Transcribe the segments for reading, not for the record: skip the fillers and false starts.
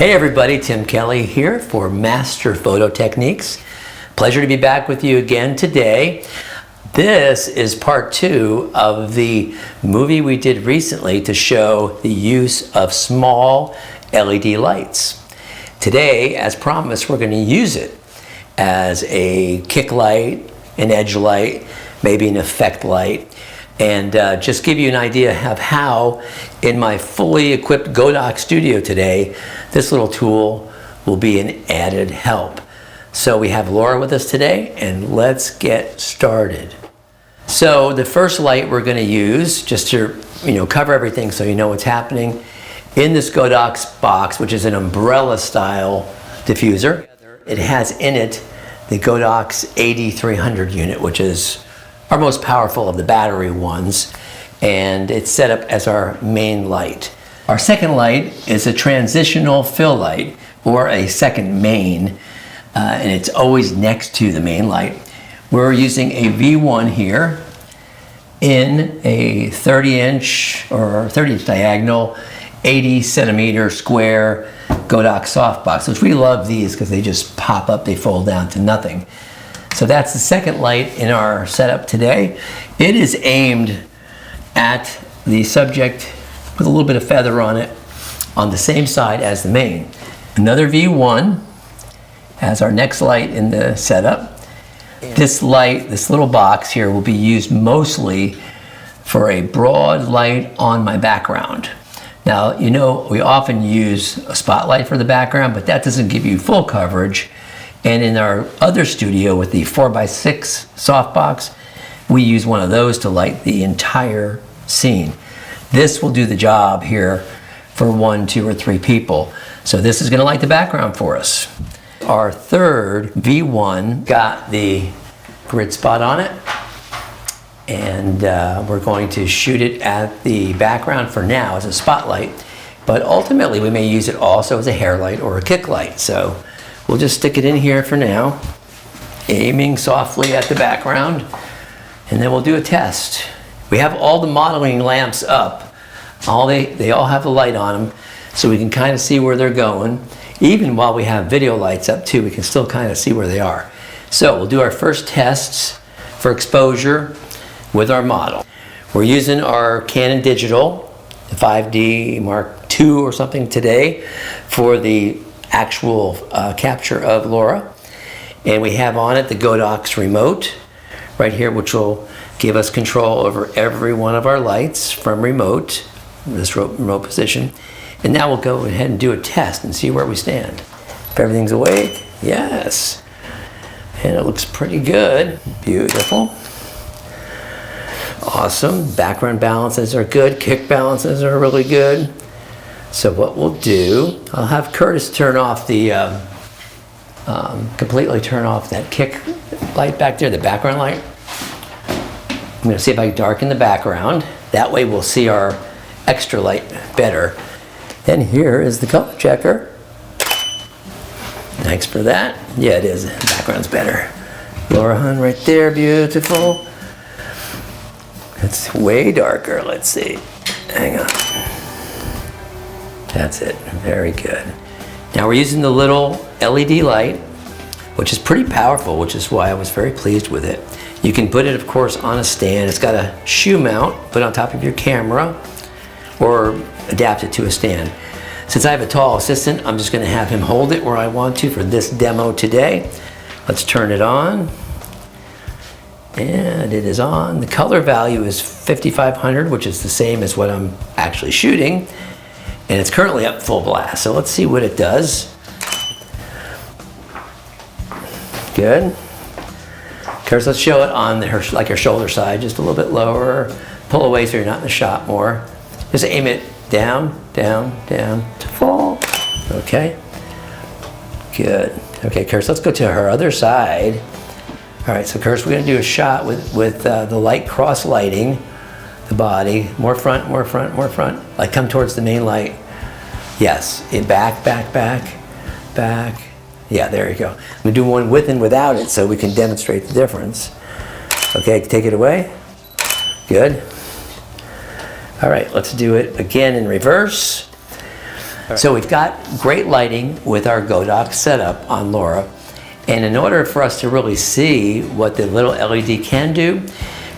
Hey everybody, Tim Kelly here for Master Photo Techniques. Pleasure to be back with you again today. This is part 2 of the movie we did recently to show the use of small LED lights. Today, as promised, we're going to use it as a kick light, an edge light, maybe an effect light, and just give you an idea of how in my fully equipped Godox studio today, this little tool will be an added help. So we have Laura with us today, and let's get started. So the first light we're going to use, just to cover everything so you know what's happening, in this Godox box, which is an umbrella style diffuser, it has in it the Godox 8300 unit, which is our most powerful of the battery ones, and it's set up as our main light. Our second light is a transitional fill light, or a second main, and it's always next to the main light. We're using a V1 here in a 30-inch or 30-inch diagonal, 80-centimeter square Godox softbox, which we love these because they just pop up, they fold down to nothing. So that's the second light in our setup today. It is aimed at the subject with a little bit of feather on it on the same side as the main. Another V1 as our next light in the setup. This light, this little box here, will be used mostly for a broad light on my background. Now, we often use a spotlight for the background, but that doesn't give you full coverage. And in our other studio with the 4x6 softbox, we use one of those to light the entire scene. This will do the job here for 1, 2, or 3 people. So this is going to light the background for us. Our third V1 got the grid spot on it, and we're going to shoot it at the background for now as a spotlight, but ultimately we may use it also as a hair light or a kick light. So we'll just stick it in here for now, aiming softly at the background, and then we'll do a test. We have all the modeling lamps up. They all have the light on them, so we can kind of see where they're going. Even while we have video lights up too, we can still kind of see where they are. So we'll do our first tests for exposure with our model. We're using our Canon Digital, the 5D Mark II or something today for the actual capture of Laura. And we have on it the Godox remote right here, which will give us control over every one of our lights from remote, this remote position. And now we'll go ahead and do a test and see where we stand. If everything's awake, yes. And it looks pretty good, beautiful. Awesome, background balances are good, kick balances are really good. So what we'll do, I'll have Curtis turn off the, completely turn off that kick light back there, the background light. I'm gonna see if I can darken the background. That way we'll see our extra light better. Then here is the color checker. Thanks for that. Yeah, it is, the background's better. Laura Hun right there, beautiful. It's way darker, let's see. Hang on. That's it, very good. Now we're using the little LED light, which is pretty powerful, which is why I was very pleased with it. You can put it, of course, on a stand. It's got a shoe mount, put on top of your camera, or adapt it to a stand. Since I have a tall assistant, I'm just gonna have him hold it where I want to for this demo today. Let's turn it on. And it is on. The color value is 5500, which is the same as what I'm actually shooting. And it's currently up full blast. So let's see what it does. Good. Curtis, let's show it on her shoulder side, just a little bit lower. Pull away so you're not in the shot more. Just aim it down, down, down to fall. Okay. Good. Okay, Curtis, let's go to her other side. All right, so Curtis, we're gonna do a shot with the light cross lighting the body. More front, more front, more front. Like come towards the main light. Yes, back, back, back, back. Yeah, there you go. I'm gonna do one with and without it so we can demonstrate the difference. Okay, take it away. Good. All right, let's do it again in reverse. So we've got great lighting with our Godox setup on Laura. And in order for us to really see what the little LED can do,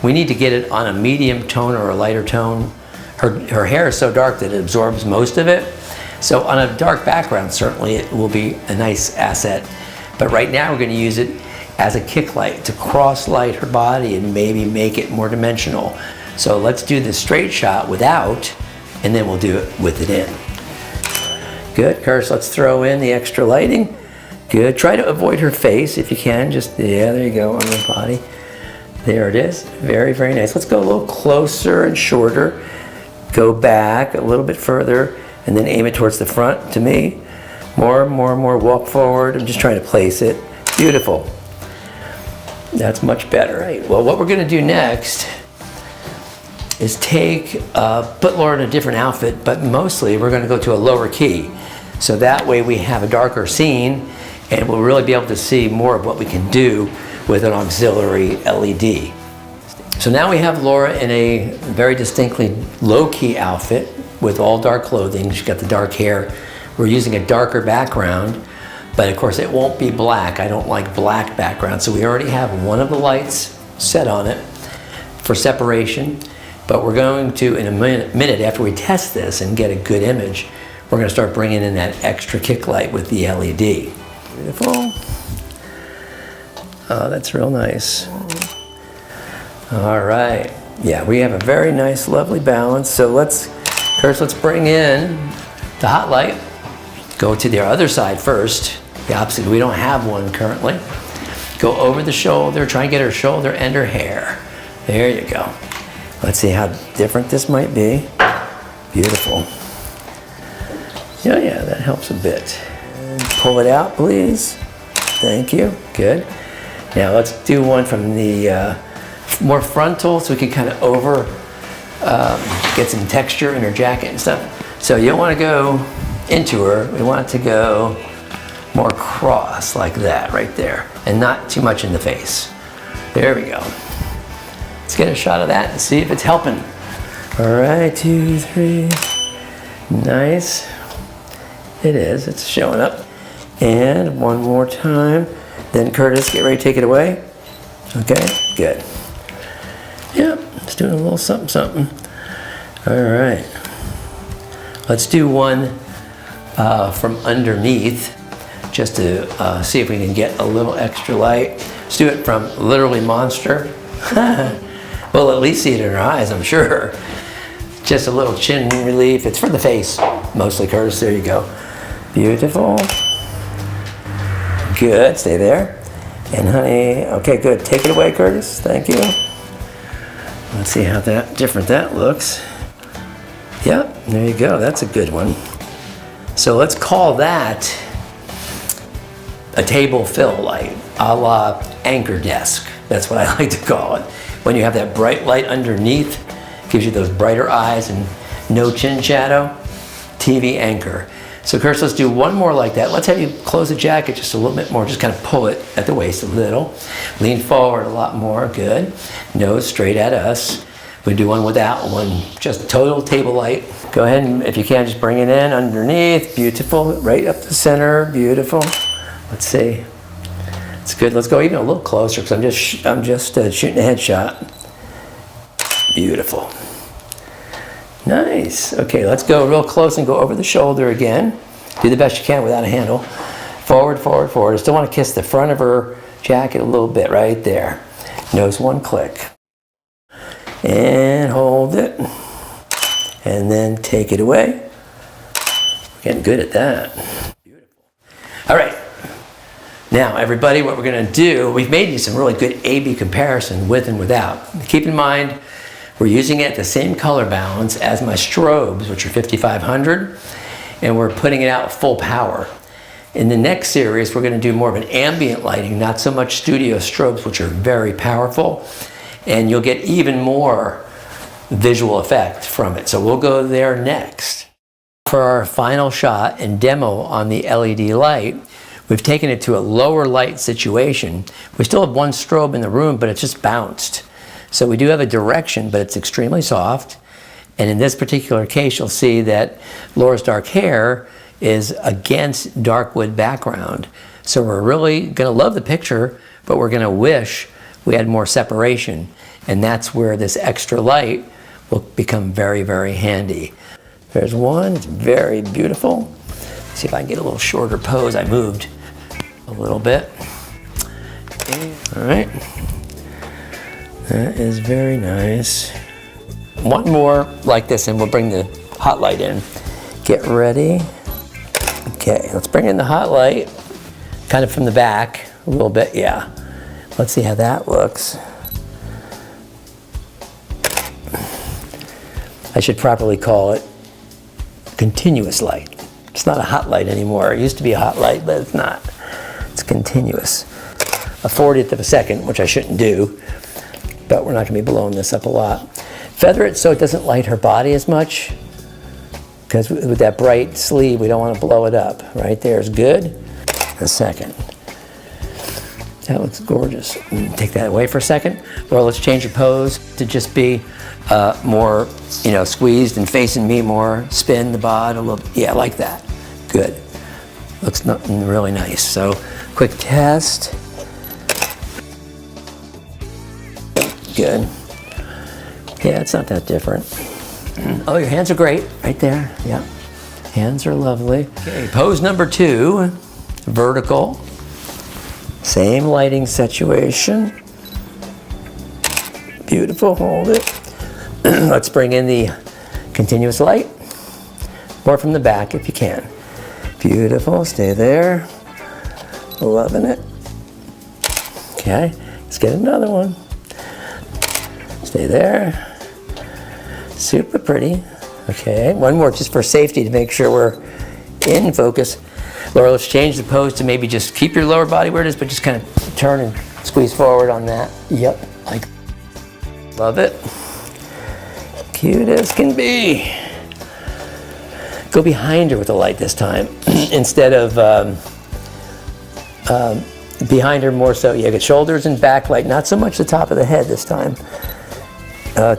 we need to get it on a medium tone or a lighter tone. Her hair is so dark that it absorbs most of it. So on a dark background, certainly it will be a nice asset. But right now we're going to use it as a kick light to cross light her body and maybe make it more dimensional. So let's do the straight shot without, and then we'll do it with it in. Good, Curtis, let's throw in the extra lighting. Good, try to avoid her face if you can. Just, yeah, there you go, on the body. There it is, very, very nice. Let's go a little closer and shorter. Go back a little bit further, and then aim it towards the front to me. More, walk forward. I'm just trying to place it. Beautiful. That's much better. Right. Well, what we're gonna do next is put Laura in a different outfit, but mostly we're gonna go to a lower key. So that way we have a darker scene, and we'll really be able to see more of what we can do with an auxiliary LED. So now we have Laura in a very distinctly low-key outfit with all dark clothing. She's got the dark hair. We're using a darker background, but of course it won't be black. I don't like black background. So we already have one of the lights set on it for separation, but we're going to, in a minute after we test this and get a good image, we're gonna start bringing in that extra kick light with the LED. Beautiful. Oh, that's real nice. All right. Yeah, we have a very nice, lovely balance. So let's bring in the hot light. Go to the other side first. The opposite, we don't have one currently. Go over the shoulder, try and get her shoulder and her hair. There you go. Let's see how different this might be. Beautiful. Yeah, that helps a bit. And pull it out, please. Thank you, good. Now let's do one from the more frontal so we can kind of get some texture in her jacket and stuff. So you don't want to go into her, we want it to go more cross like that right there, and not too much in the face. There we go. Let's get a shot of that and see if it's helping. All right, 2, 3, nice. It is, it's showing up. And one more time. Then Curtis, get ready to take it away. Okay, good. Yep, it's doing a little something. All right. Let's do one from underneath, just to see if we can get a little extra light. Let's do it from literally Monster. We'll at least see it in her eyes, I'm sure. Just a little chin relief. It's for the face, mostly, Curtis. There you go. Beautiful. Good, stay there. And honey, okay, good. Take it away, Curtis. Thank you. Let's see how different that looks. Yep, there you go. That's a good one. So let's call that a table fill light, a la anchor desk. That's what I like to call it. When you have that bright light underneath, gives you those brighter eyes and no chin shadow, TV anchor. So Curtis, let's do one more like that. Let's have you close the jacket just a little bit more. Just kind of pull it at the waist a little. Lean forward a lot more, good. Nose straight at us. We do one without one, just total table light. Go ahead and if you can, just bring it in underneath. Beautiful, right up the center, beautiful. Let's see, it's good. Let's go even a little closer because I'm just shooting a headshot. Beautiful. Nice. Okay, let's go real close and go over the shoulder again. Do the best you can without a handle. Forward, forward, forward. I still want to kiss the front of her jacket a little bit right there. Nose one click. And hold it. And then take it away. We're getting good at that. Beautiful. All right. Now, everybody, what we're going to do, we've made you some really good A-B comparison with and without. Keep in mind, we're using it at the same color balance as my strobes, which are 5500, and we're putting it out full power. In the next series, we're going to do more of an ambient lighting, not so much studio strobes, which are very powerful, and you'll get even more visual effect from it. So we'll go there next. For our final shot and demo on the LED light, we've taken it to a lower light situation. We still have one strobe in the room, but it's just bounced. So we do have a direction, but it's extremely soft. And in this particular case, you'll see that Laura's dark hair is against dark wood background. So we're really gonna love the picture, but we're gonna wish we had more separation. And that's where this extra light will become very, very handy. There's one, it's very beautiful. Let's see if I can get a little shorter pose. I moved a little bit. All right, that is very nice. One more like this and we'll bring the hot light in. Get ready. Okay, let's bring in the hot light, kind of from the back a little bit, yeah. Let's see how that looks. I should properly call it continuous light. It's not a hot light anymore. It used to be a hot light, but it's not. It's continuous. A 40th of a second, which I shouldn't do, but we're not gonna be blowing this up a lot. Feather it so it doesn't light her body as much, because with that bright sleeve, we don't want to blow it up. Right there is good. A second. That looks gorgeous. Take that away for a second. Or let's change your pose to just be more, squeezed and facing me more. Spin the bod a little. Yeah, like that. Good. Looks really nice. So, quick test. Good. Yeah, it's not that different. Oh, your hands are great, right there. Yeah, hands are lovely. Okay, pose number 2, vertical. Same lighting situation. Beautiful, hold it. Let's bring in the continuous light. More from the back if you can. Beautiful, stay there. Loving it. Okay, let's get another one. Stay there. Super pretty. Okay, one more just for safety to make sure we're in focus. Laura, let's change the pose to maybe just keep your lower body where it is, but just kind of turn and squeeze forward on that. Yep, like, love it. Cute as can be. Go behind her with the light this time instead of behind her more so. Yeah, get shoulders and back light, not so much the top of the head this time.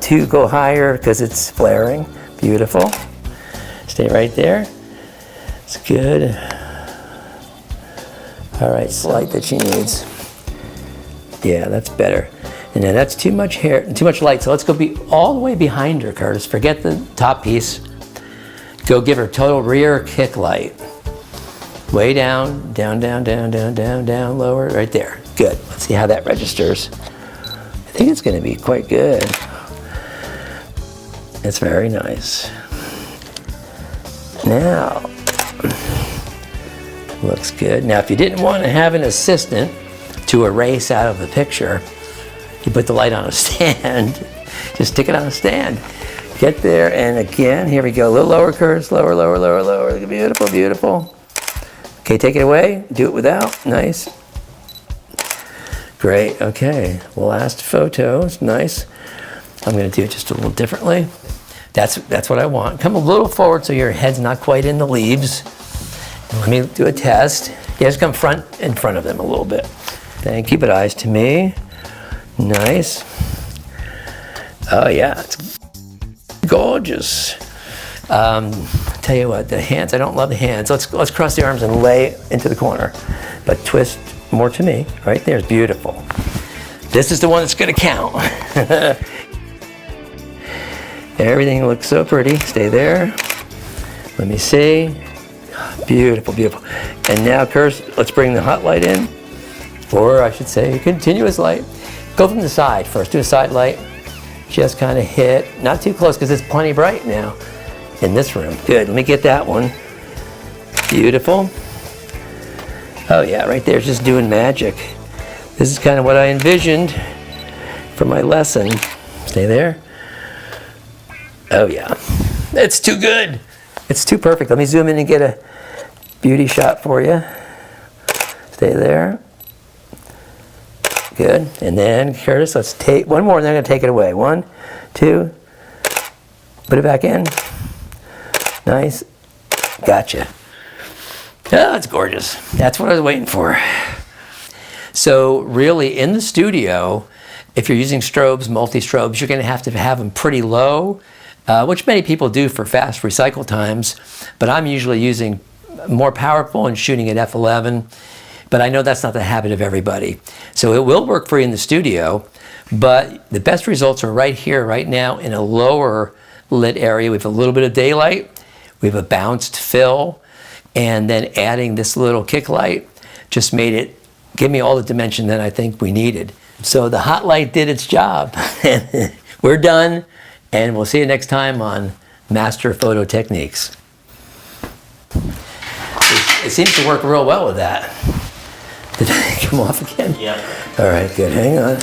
2, go higher because it's flaring. Beautiful. Stay right there. It's good. All right, light that she needs. Yeah, that's better. And then that's too much hair, too much light. So let's go all the way behind her, Curtis. Forget the top piece. Go give her total rear kick light. Way down, down, down, down, down, down, down, lower, right there. Good. Let's see how that registers. I think it's going to be quite good. It's very nice. Now, looks good. Now, if you didn't want to have an assistant to erase out of the picture, you put the light on a stand. Just stick it on a stand. Get there, and again, here we go. A little lower, Curtis. Lower, lower, lower, lower. Beautiful, beautiful. Okay, take it away. Do it without. Nice. Great. Okay. Last photo. It's nice. I'm going to do it just a little differently. That's what I want. Come a little forward so your head's not quite in the leaves. Let me do a test. Yeah, just come in front of them a little bit. Thank you, but eyes to me. Nice. Oh yeah, it's gorgeous. Tell you what, the hands, I don't love the hands. Let's cross the arms and lay into the corner. But twist more to me. Right there is beautiful. This is the one that's gonna count. Everything looks so pretty. Stay there. Let me see. Beautiful, beautiful. And now, Curtis, let's bring the hot light in. Or I should say, continuous light. Go from the side first. Do a side light. Just kind of hit. Not too close because it's plenty bright now in this room. Good. Let me get that one. Beautiful. Oh yeah, right there, just doing magic. This is kind of what I envisioned for my lesson. Stay there. Oh yeah, it's too good. It's too perfect. Let me zoom in and get a beauty shot for you. Stay there. Good. And then, Curtis, let's take one more and then I'm going to take it away. 1, 2. Put it back in. Nice. Gotcha. Oh, that's gorgeous. That's what I was waiting for. So really, in the studio, if you're using strobes, multi-strobes, you're going to have them pretty low, which many people do for fast recycle times. But I'm usually using more powerful in shooting at f11, but I know that's not the habit of everybody. So it will work for you in the studio, but the best results are right here, right now, in a lower lit area. We have a little bit of daylight, we have a bounced fill, and then adding this little kick light just made it, give me all the dimension that I think we needed. So the hot light did its job. We're done, and we'll see you next time on Master Photo Techniques. It seems to work real well with that. Did it come off again? Yeah. All right, good. Hang on.